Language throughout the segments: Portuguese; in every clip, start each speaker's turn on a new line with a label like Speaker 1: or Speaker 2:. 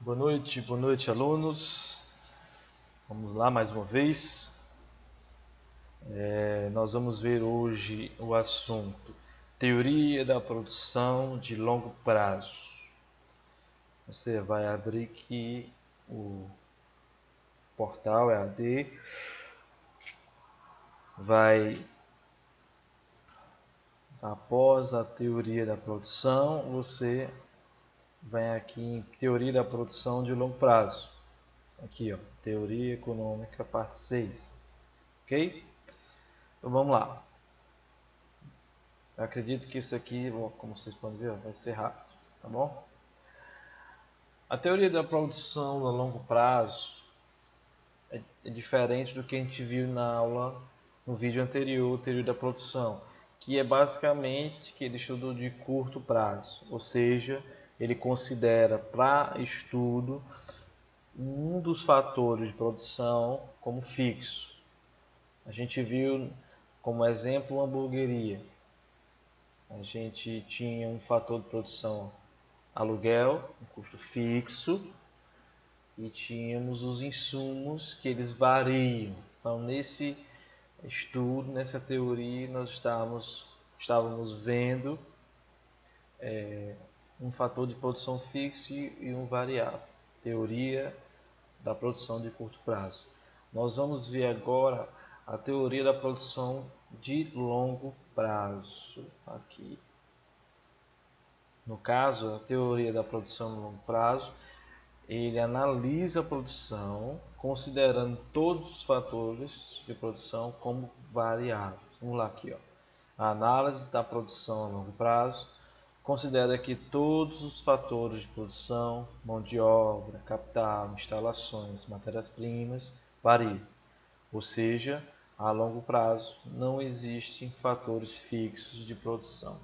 Speaker 1: Boa noite, alunos. Vamos lá mais uma vez. Nós vamos ver hoje o assunto Teoria da Produção de Longo Prazo. Você vai abrir aqui o portal EAD, vai após a teoria da produção, você vem aqui em Teoria da Produção de Longo Prazo. Aqui, ó, Teoria Econômica, parte 6. Ok? Então vamos lá. Eu acredito que isso aqui, como vocês podem ver, vai ser rápido, tá bom? A teoria da produção a longo prazo é diferente do que a gente viu na aula, no vídeo anterior, teoria da produção, que é basicamente aquele estudo de curto prazo, ou seja, ele considera para estudo um dos fatores de produção como fixo. A gente viu como exemplo uma hamburgueria. A gente tinha um fator de produção aluguel, um custo fixo, e tínhamos os insumos que eles variam. Então, nesse estudo, nessa teoria, nós estávamos vendo um fator de produção fixo e um variável. Teoria da produção de curto prazo. Nós vamos ver agora a teoria da produção de longo prazo. Aqui. No caso, a teoria da produção de longo prazo, ele analisa a produção considerando todos os fatores de produção como variáveis. Vamos lá aqui, ó. A análise da produção a longo prazo considera que todos os fatores de produção, mão de obra, capital, instalações, matérias-primas, variam. Ou seja, a longo prazo não existem fatores fixos de produção.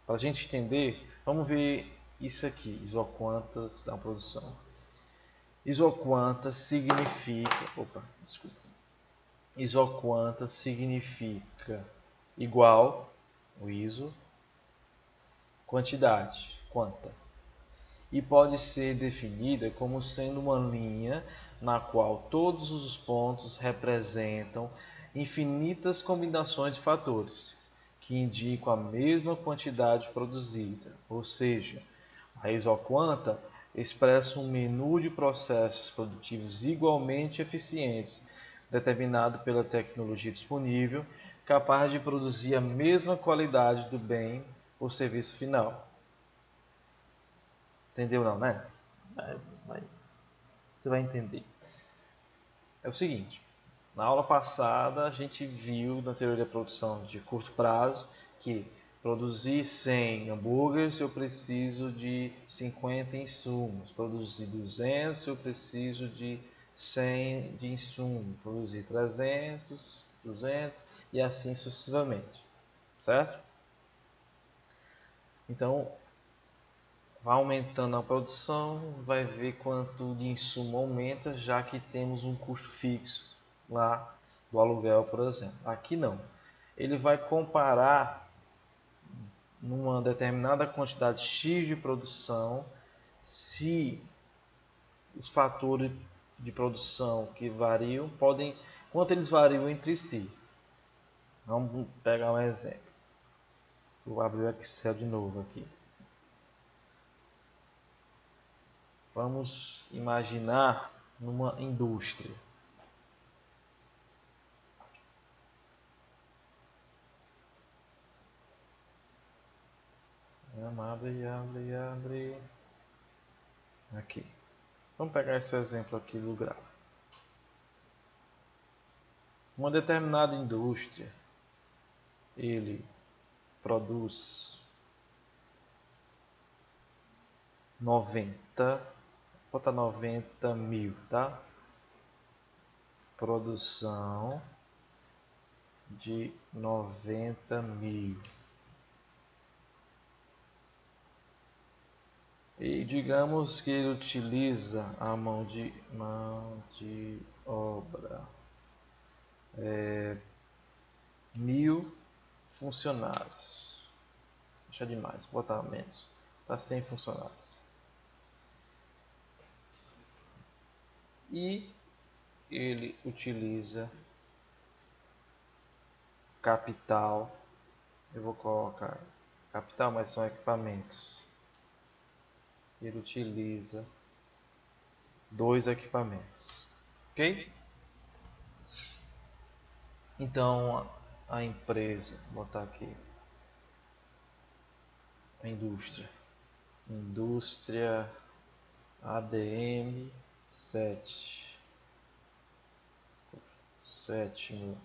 Speaker 1: Para a gente entender, vamos ver isso aqui, isoquantas da produção. Isoquanta significa, isoquanta significa igual, o iso, quantidade, quanta. E pode ser definida como sendo uma linha na qual todos os pontos representam infinitas combinações de fatores que indicam a mesma quantidade produzida, ou seja, a isoquanta expressa um menu de processos produtivos igualmente eficientes, determinado pela tecnologia disponível, capaz de produzir a mesma qualidade do bem ou serviço final. Entendeu não, né? Você vai entender. É o seguinte, na aula passada a gente viu na teoria da produção de curto prazo que produzir 100 hambúrgueres eu preciso de 50 insumos, produzir 200 eu preciso de 100 de insumo, produzir 300, 200 e assim sucessivamente, certo? Então, vai aumentando a produção, vai ver quanto de insumo aumenta, já que temos um custo fixo lá do aluguel, por exemplo. Aqui não. Ele vai comparar numa determinada quantidade X de produção, se os fatores de produção que variam podem, quanto eles variam entre si. Vamos pegar um exemplo. Vou abrir o Excel de novo aqui. Vamos imaginar numa indústria. Abre. Aqui. Vamos pegar esse exemplo aqui do gráfico. Uma determinada indústria, ele produz 90, vou botar 90 mil, tá? Produção de 90 mil. E digamos que ele utiliza a mão de obra. 1000 funcionários. Deixa demais, vou botar menos. Tá 100 funcionários. e ele utiliza capital. Eu vou colocar capital, mas são equipamentos. Ele utiliza 2 equipamentos, ok? Então a empresa, vou botar aqui, a indústria ADM 7, sétimo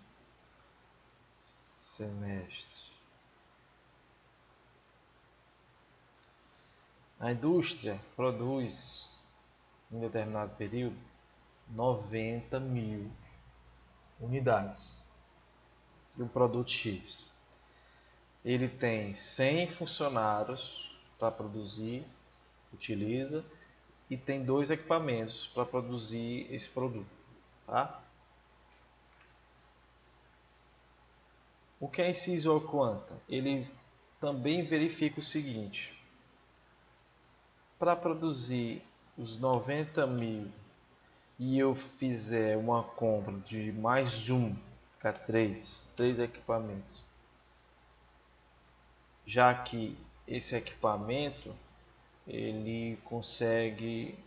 Speaker 1: semestre. A indústria produz em determinado período 90.000 unidades de um produto X. Ele tem 100 funcionários para produzir, utiliza, e tem 2 equipamentos para produzir esse produto. Tá? O que é esse isoquanta? Ele também verifica o seguinte: para produzir os 90.000 e eu fizer uma compra de mais um, ficar 3 equipamentos, já que esse equipamento ele consegue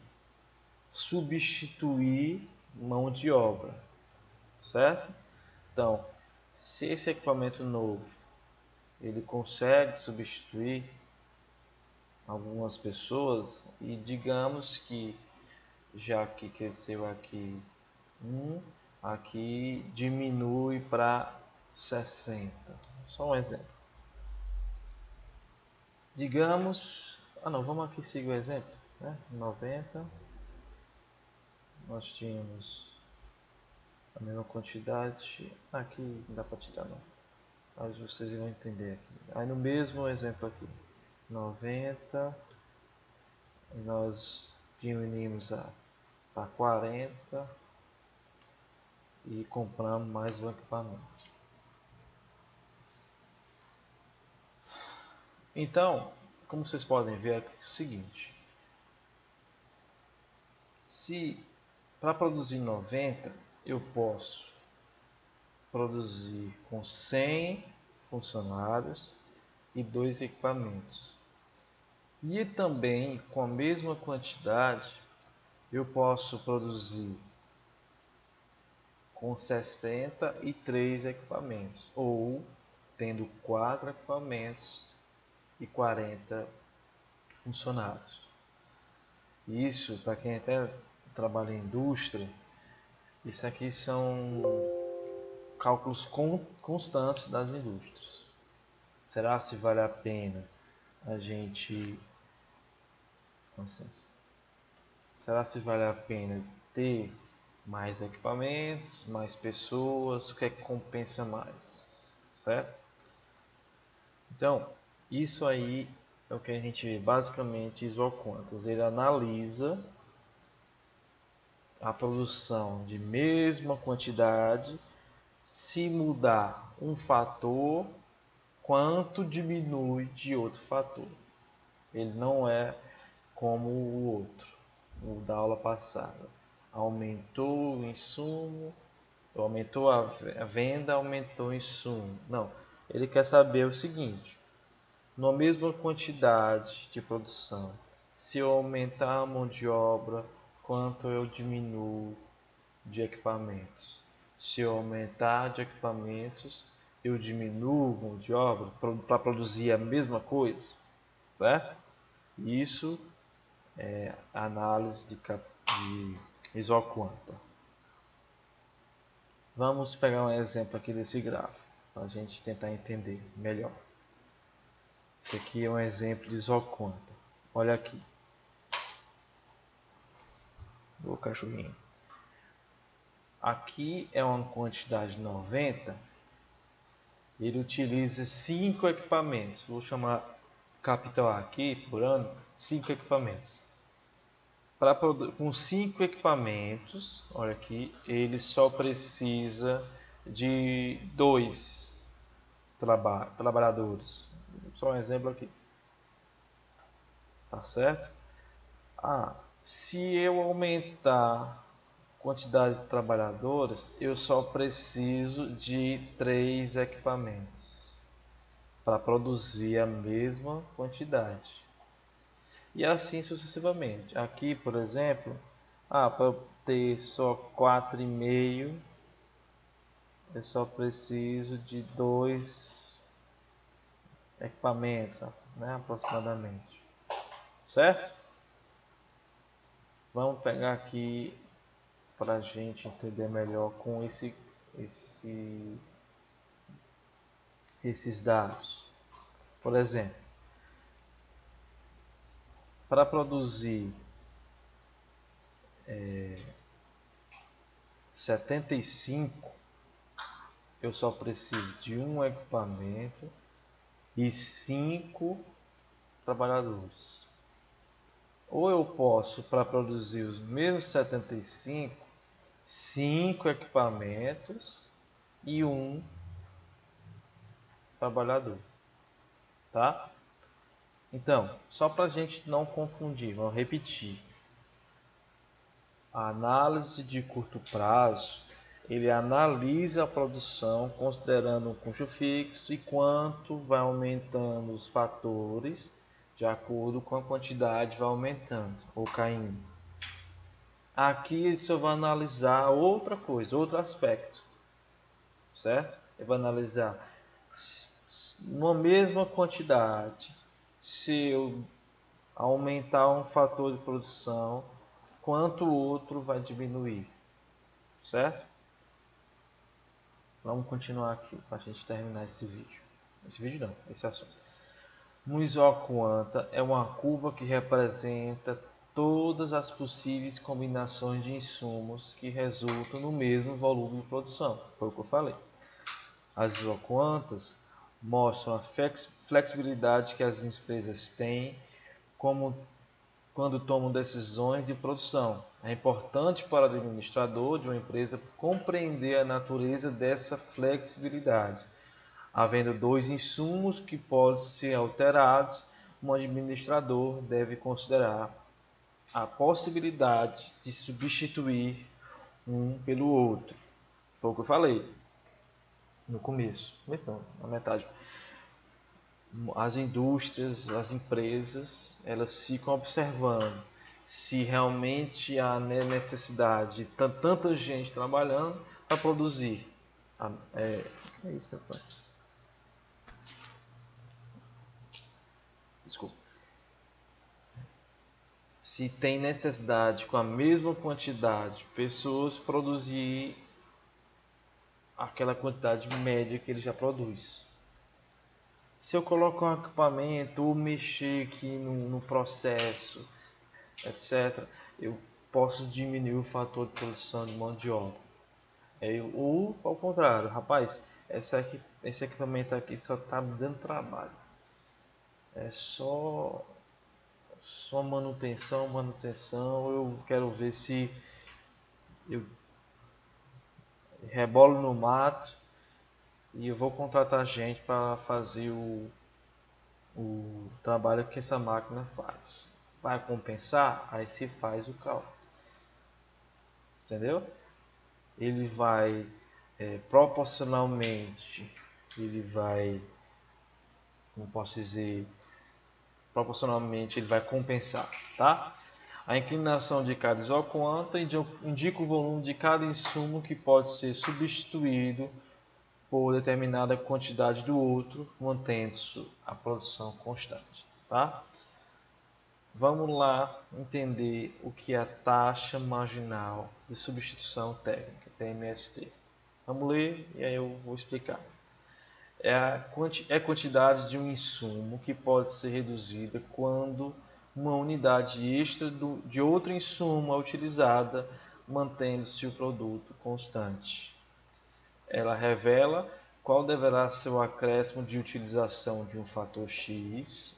Speaker 1: substituir mão de obra, certo? Então, se esse equipamento novo ele consegue substituir algumas pessoas, e digamos que já que cresceu aqui aqui diminui para 60. Só um exemplo. Digamos, não, vamos aqui seguir o exemplo, né? 90. Nós tínhamos a mesma quantidade. Aqui não dá para tirar não, mas vocês vão entender aqui. Aí no mesmo exemplo aqui, 90, nós diminuímos para 40 e compramos mais um equipamento. Então, como vocês podem ver, é o seguinte: se para produzir 90 eu posso produzir com 100 funcionários e 2 equipamentos, e também com a mesma quantidade eu posso produzir com 63 equipamentos, ou tendo 4 equipamentos e 40 funcionários. Isso, para quem até trabalha em indústria, isso aqui são cálculos constantes das indústrias. Será se vale a pena a gente... Será se vale a pena ter mais equipamentos, mais pessoas, o que é que compensa mais, certo? Então, isso aí é o que a gente vê basicamente isoquantas. Ele analisa a produção de mesma quantidade, se mudar um fator, quanto diminui de outro fator. Ele não é como o outro, o da aula passada. Aumentou o insumo, aumentou a venda, aumentou o insumo. Não, ele quer saber o seguinte: na mesma quantidade de produção, se eu aumentar a mão de obra, quanto eu diminuo de equipamentos? Se eu aumentar de equipamentos, eu diminuo mão de obra para produzir a mesma coisa, certo? Isso é análise de isoquanta. Vamos pegar um exemplo aqui desse gráfico para a gente tentar entender melhor. Esse aqui é um exemplo de isoquanta. Olha aqui. O cachorrinho. Aqui é uma quantidade de 90. Ele utiliza 5 equipamentos. Vou chamar capital A aqui por ano, 5 equipamentos. Com 5 equipamentos, olha aqui, ele só precisa de 2 trabalhadores. Só um exemplo aqui. Tá certo? Se eu aumentar quantidade de trabalhadores, eu só preciso de 3 equipamentos para produzir a mesma quantidade. E assim sucessivamente. Aqui, por exemplo, para eu ter só 4,5, eu só preciso de 2 equipamentos, né, aproximadamente. Certo? Vamos pegar aqui para a gente entender melhor com esses dados. Por exemplo, para produzir 75, eu só preciso de um equipamento e 5 trabalhadores. Ou eu posso, para produzir os mesmos 75, 5 equipamentos e um trabalhador. Tá? Então, só para a gente não confundir, vamos repetir. A análise de curto prazo, ele analisa a produção considerando o custo fixo e quanto vai aumentando os fatores de acordo com a quantidade vai aumentando ou caindo. Aqui ele só vai analisar outra coisa, outro aspecto, certo? Ele vai analisar uma mesma quantidade, se eu aumentar um fator de produção, quanto o outro vai diminuir, certo? Vamos continuar aqui para a gente terminar esse vídeo. Esse assunto. Um isoquanta é uma curva que representa todas as possíveis combinações de insumos que resultam no mesmo volume de produção. Foi o que eu falei. As isoquantas mostram a flexibilidade que as empresas têm quando tomam decisões de produção. É importante para o administrador de uma empresa compreender a natureza dessa flexibilidade. Havendo 2 insumos que podem ser alterados, um administrador deve considerar a possibilidade de substituir um pelo outro. Foi o que eu falei no começo. Não, na metade. As indústrias, as empresas, elas ficam observando se realmente há necessidade de tanta gente trabalhando para produzir. É isso que eu faço. Desculpa. Se tem necessidade com a mesma quantidade de pessoas produzir aquela quantidade média que ele já produz. Se eu colocar um equipamento ou mexer aqui no processo, etc., eu posso diminuir o fator de produção de mão de obra. Ou ao contrário, rapaz, esse equipamento aqui só está me dando trabalho. É só manutenção. Eu quero ver se eu rebolo no mato e eu vou contratar gente para fazer o trabalho que essa máquina faz. Vai compensar? Aí se faz o cálculo. Entendeu? Ele vai proporcionalmente, como posso dizer, proporcionalmente ele vai compensar, tá? A inclinação de cada isoquanta indica o volume de cada insumo que pode ser substituído por determinada quantidade do outro, mantendo-se a produção constante, tá? Vamos lá entender o que é a taxa marginal de substituição técnica, TMST. Vamos ler e aí eu vou explicar. É a quantidade de um insumo que pode ser reduzida quando uma unidade extra de outro insumo é utilizada, mantendo-se o produto constante. Ela revela qual deverá ser o acréscimo de utilização de um fator X,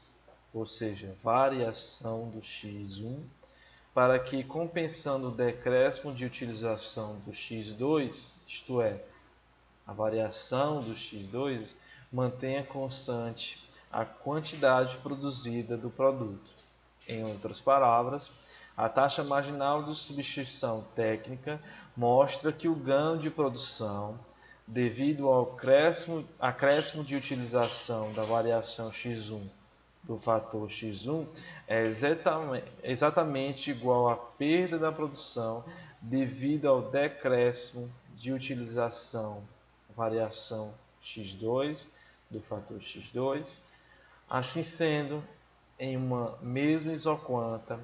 Speaker 1: ou seja, variação do X1, para que, compensando o decréscimo de utilização do X2, isto é, a variação do X2, mantenha constante a quantidade produzida do produto. Em outras palavras, A taxa marginal de substituição técnica mostra que o ganho de produção, devido ao acréscimo de utilização da variação x1 do fator x1, é exatamente igual à perda da produção devido ao decréscimo de utilização da variação x2 do fator x2. Assim sendo, em uma mesma isoquanta,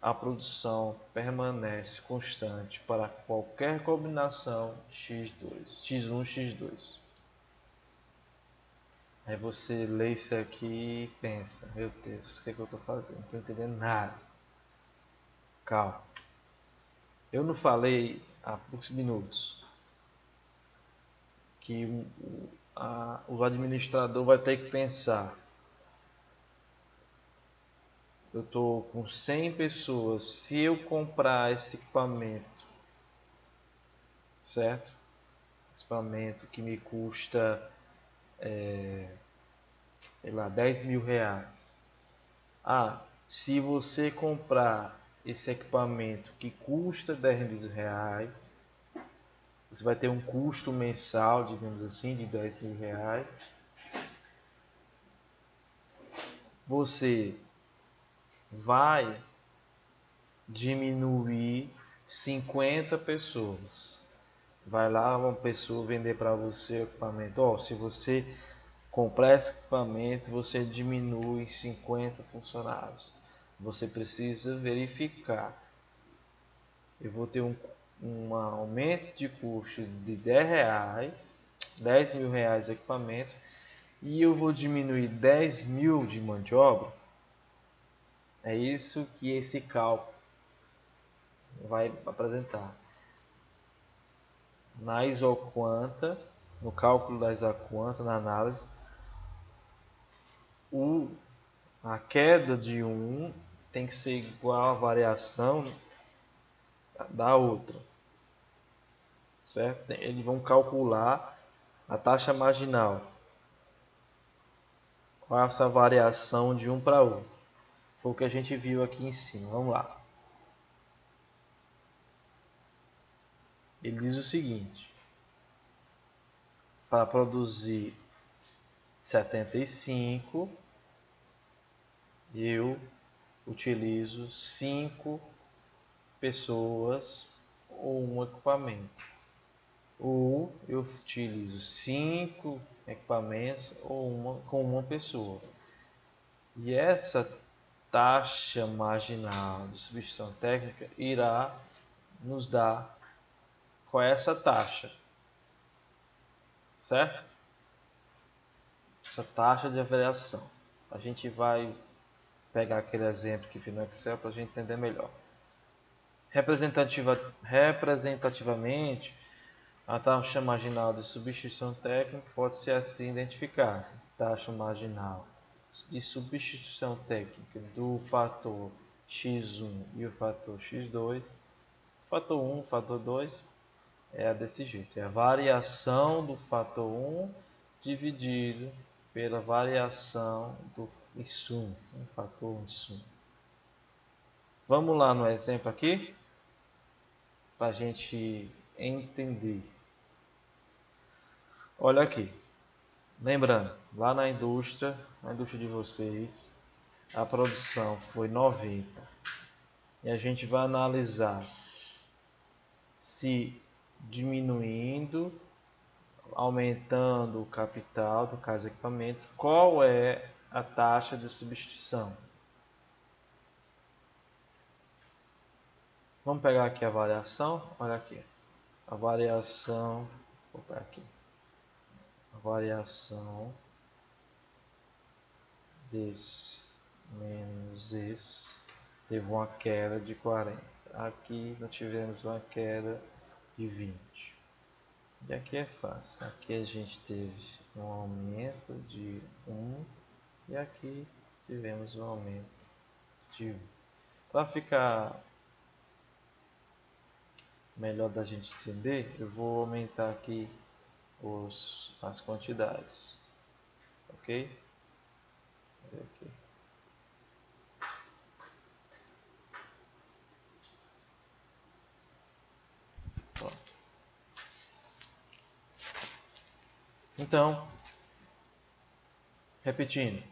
Speaker 1: a produção permanece constante para qualquer combinação x2, x1, x2. Aí você lê isso aqui e pensa, meu Deus, o que é que eu estou fazendo? Não estou entendendo nada. Calma. Eu não falei há poucos minutos que o administrador vai ter que pensar. Eu estou com 100 pessoas, se eu comprar esse equipamento, certo? Equipamento que me custa, sei lá, 10 mil reais. Se você comprar esse equipamento que custa 10 mil reais, você vai ter um custo mensal, digamos assim, de 10 mil reais. Você vai diminuir 50 pessoas. Vai lá uma pessoa vender para você o equipamento. Se você comprar esse equipamento, você diminui 50 funcionários. Você precisa verificar. Eu vou ter um aumento de custo de 10 reais, 10 mil reais o equipamento, e eu vou diminuir 10 mil de mão de obra. É isso que esse cálculo vai apresentar. Na isoquanta, no cálculo da isoquanta, na análise, a queda de um tem que ser igual à variação da outra, certo? Eles vão calcular a taxa marginal, qual é essa variação de um para outro. Foi o que a gente viu aqui em cima. Vamos lá. Ele diz o seguinte: para produzir 75, eu utilizo 5 pessoas ou um equipamento. Ou eu utilizo 5 equipamentos ou com uma pessoa. E essa taxa marginal de substituição técnica irá nos dar qual é essa taxa, certo? Essa taxa de avaliação. A gente vai pegar aquele exemplo que vi no Excel para a gente entender melhor. Representativamente, a taxa marginal de substituição técnica pode ser assim identificada: taxa marginal de substituição técnica do fator x1 e o fator x2. Fator 1, fator 2 é desse jeito: é a variação do fator 1 dividido pela variação do insumo, fator insumo. Vamos lá no exemplo aqui, para a gente entender. Olha aqui, lembrando, lá na indústria de vocês, a produção foi 90. E a gente vai analisar se diminuindo, aumentando o capital, no caso equipamentos, qual é a taxa de substituição. Vamos pegar aqui a variação, olha aqui, a variação, vou pegar aqui, a variação desse menos esse, teve uma queda de 40, aqui nós tivemos uma queda de 20, e aqui é fácil, aqui a gente teve um aumento de 1, e aqui tivemos um aumento de 1. Para ficar melhor da gente entender, eu vou aumentar aqui as quantidades, ok? Aqui. Então, repetindo,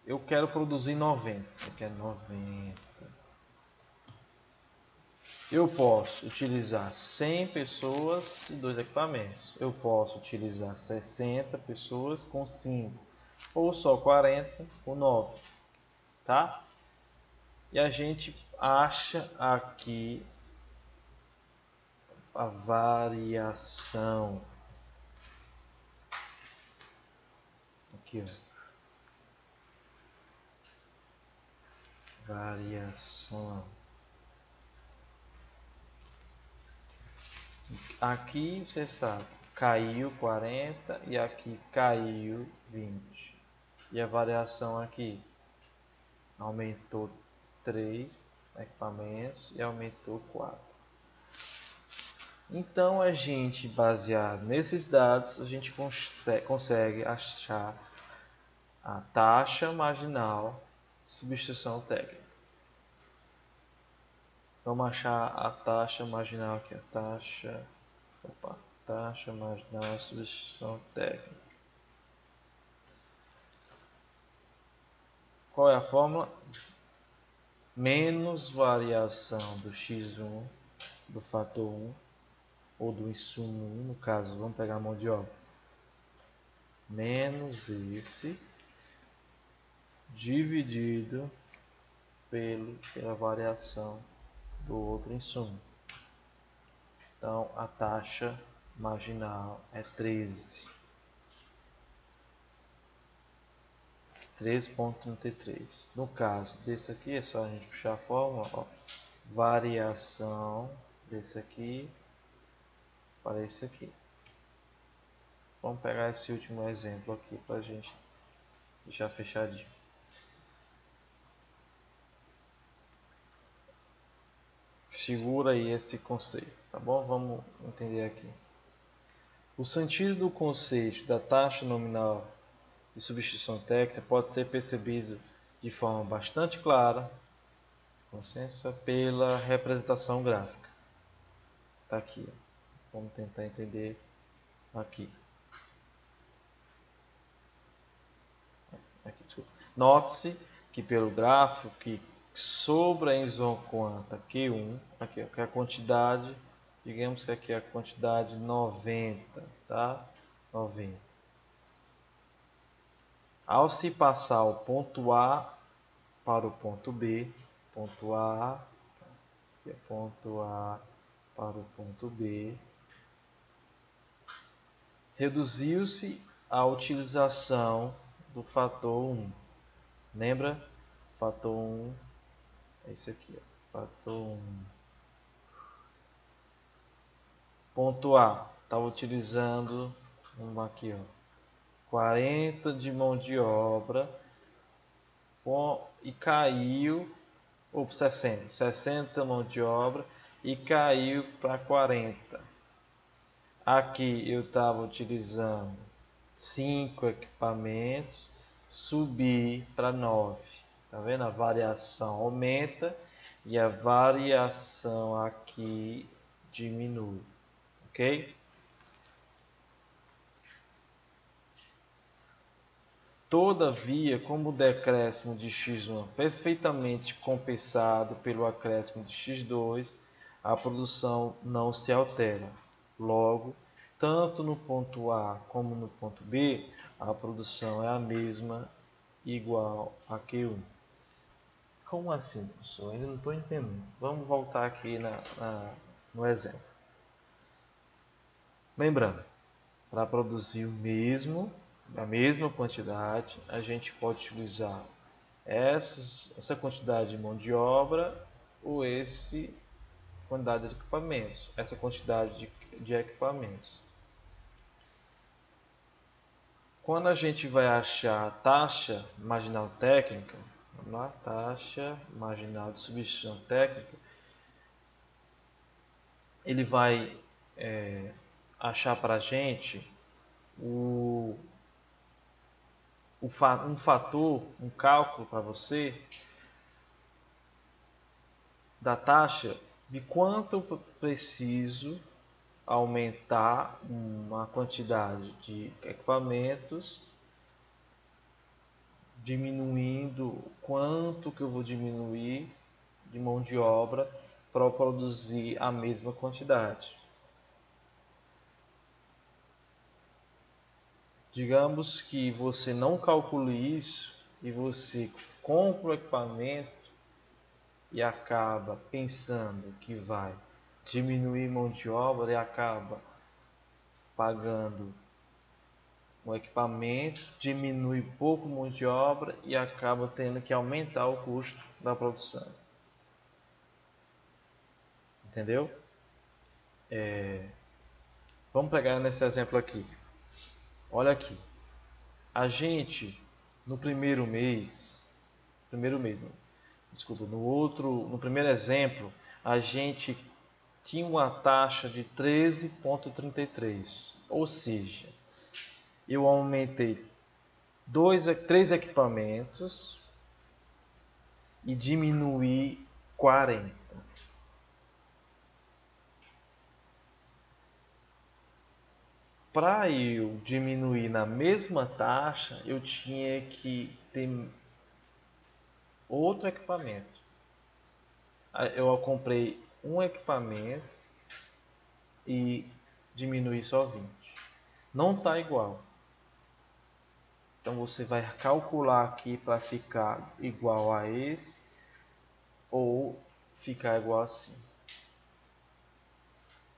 Speaker 1: eu quero produzir 90. Eu quero 90. Eu posso utilizar 100 pessoas e 2 equipamentos. Eu posso utilizar 60 pessoas com 5. Ou só 40 com 9. Tá? E a gente acha aqui a variação. Aqui, ó. Variação. Aqui você sabe, caiu 40 e aqui caiu 20. E a variação aqui aumentou 3 equipamentos e aumentou 4. Então a gente, baseado nesses dados, a gente consegue achar a taxa marginal de substituição técnica. Vamos achar a taxa marginal aqui, a taxa marginal de substituição técnica. Qual é a fórmula? Menos variação do x1, do fator 1, ou do insumo 1, no caso, vamos pegar a mão de obra. Menos esse, dividido pela variação do outro insumo. Então, a taxa marginal é 13,33. No caso desse aqui, é só a gente puxar a fórmula, ó. Variação desse aqui para esse aqui. Vamos pegar esse último exemplo aqui para a gente deixar fechadinho. Segura aí esse conceito, tá bom? Vamos entender aqui. O sentido do conceito da taxa nominal de substituição técnica pode ser percebido de forma bastante clara, pela representação gráfica. Tá aqui. Vamos tentar entender aqui. Note-se que pelo gráfico que sobre a isoquanta Q1, aqui, que é a quantidade, digamos que aqui é a quantidade 90, tá? 90. Ao se passar o ponto A para o ponto B, ponto A, que é ponto A para o ponto B, reduziu-se a utilização do fator 1. Lembra? Fator 1 é esse aqui, ó. Fator 1. Ponto A, estava utilizando aqui, ó, 40 de mão de obra e caiu, ou 60 mão de obra e caiu para 40. Aqui eu estava utilizando 5 equipamentos, subi para 9. Tá vendo? A variação aumenta e a variação aqui diminui. Ok? Todavia, como o decréscimo de x1 é perfeitamente compensado pelo acréscimo de x2, a produção não se altera. Logo, tanto no ponto A como no ponto B, a produção é a mesma, igual a Q1. Como assim, professor? Ainda não estou entendendo. Vamos voltar aqui no exemplo. Lembrando, para produzir a mesma quantidade, a gente pode utilizar essa quantidade de mão de obra ou essa quantidade de equipamentos, essa quantidade de equipamentos. Quando a gente vai achar a taxa marginal técnica, vamos lá, taxa marginal de substituição técnica, ele vai achar para a gente um fator, um cálculo para você da taxa de quanto eu preciso aumentar uma quantidade de equipamentos, diminuindo quanto que eu vou diminuir de mão de obra para produzir a mesma quantidade. Digamos que você não calcule isso e você compra o equipamento e acaba pensando que vai diminuir mão de obra e acaba pagando o equipamento, diminui pouco mão de obra e acaba tendo que aumentar o custo da produção. Entendeu? Vamos pegar nesse exemplo aqui. Olha aqui. A gente no primeiro mês, desculpa, no primeiro exemplo, a gente tinha uma taxa de 13,33, ou seja, eu aumentei 3 equipamentos e diminuí 40. Para eu diminuir na mesma taxa, eu tinha que ter outro equipamento. Eu comprei um equipamento e diminuí só 20. Não está igual. Então você vai calcular aqui para ficar igual a esse ou ficar igual assim.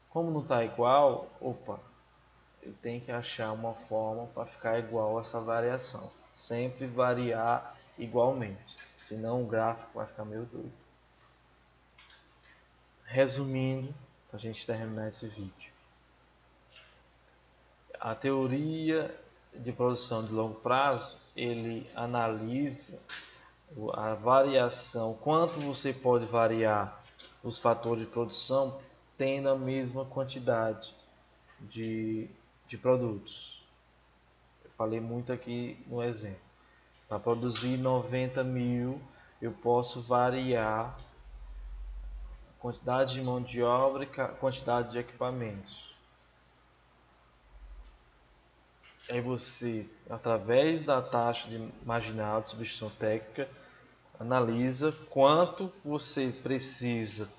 Speaker 1: Como não está igual, eu tenho que achar uma forma para ficar igual a essa variação. Sempre variar igualmente, senão o gráfico vai ficar meio doido. Resumindo, para a gente terminar esse vídeo. A teoria de produção de longo prazo, ele analisa a variação, quanto você pode variar os fatores de produção tendo a mesma quantidade de produtos. Eu falei muito aqui no exemplo. Para produzir 90 mil, eu posso variar a quantidade de mão de obra e a quantidade de equipamentos. Aí você, através da taxa marginal de substituição técnica, analisa quanto você precisa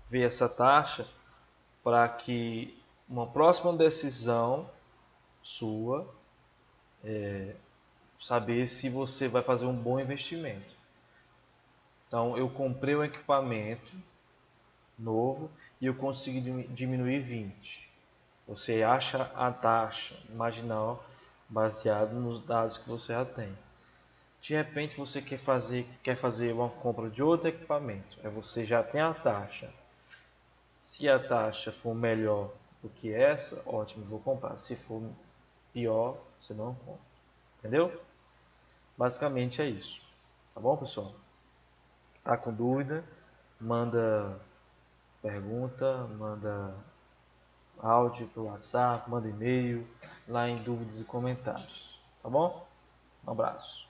Speaker 1: ver essa taxa para que uma próxima decisão sua saber se você vai fazer um bom investimento. Então eu comprei um equipamento novo e eu consegui diminuir 20. Você acha a taxa marginal baseado nos dados que você já tem. De repente você quer fazer uma compra de outro equipamento. Aí você já tem a taxa. Se a taxa for melhor do que essa, ótimo, vou comprar. Se for pior, você não compra. Entendeu? Basicamente é isso. Tá bom, pessoal? Tá com dúvida? Manda pergunta, manda áudio pelo WhatsApp, manda e-mail lá em dúvidas e comentários. Tá bom? Um abraço.